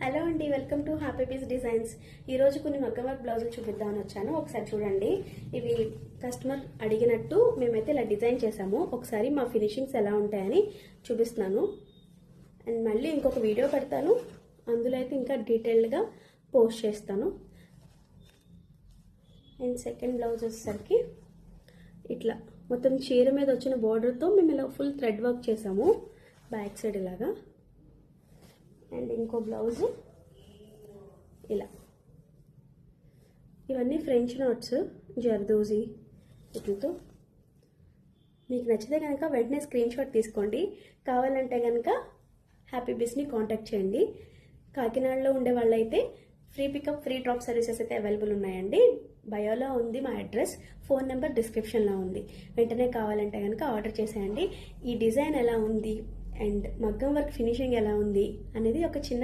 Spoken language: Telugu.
హలో అండి, welcome to happy peace designs. ఈరోజు కొన్ని మగ్గం వర్క్ బ్లౌజులు చూపిద్దామని వచ్చాను. ఒకసారి చూడండి. ఇవి కస్టమర్ అడిగినట్టు మేమైతే ఇలా డిజైన్ చేసాము. ఒకసారి మా ఫినిషింగ్స్ ఎలా ఉంటాయని చూపిస్తున్నాను. అండ్ మళ్ళీ ఇంకొక వీడియో పెడతాను, అందులో అయితే ఇంకా డీటెయిల్డ్గా పోస్ట్ చేస్తాను. అండ్ సెకండ్ బ్లౌజ్ వచ్చేసరికి ఇట్లా మొత్తం చీర మీద వచ్చిన బోర్డర్తో మేము ఇలా ఫుల్ థ్రెడ్ వర్క్ చేసాము బ్యాక్ సైడ్ ఇలాగా. అండ్ ఇంకో బ్లౌజ్ ఇలా. ఇవన్నీ ఫ్రెంచ్ నోట్స్ జర్దోజీ వీటితో. మీకు నచ్చితే కనుక వెంటనే స్క్రీన్ షాట్ తీసుకోండి. కావాలంటే కనుక హ్యాపీ పీస్ని కాంటాక్ట్ చేయండి. కాకినాడలో ఉండే వాళ్ళైతే free pickup free drop services అయితే అవైలబుల్ ఉన్నాయండి. బయోలో ఉంది మా అడ్రస్, ఫోన్ నెంబర్ డిస్క్రిప్షన్లో ఉంది. వెంటనే కావాలంటే కనుక ఆర్డర్ చేసేయండి. ఈ డిజైన్ ఎలా ఉంది అండ్ మగ్గం వర్క్ ఫినిషింగ్ ఎలా ఉంది అనేది ఒక చిన్న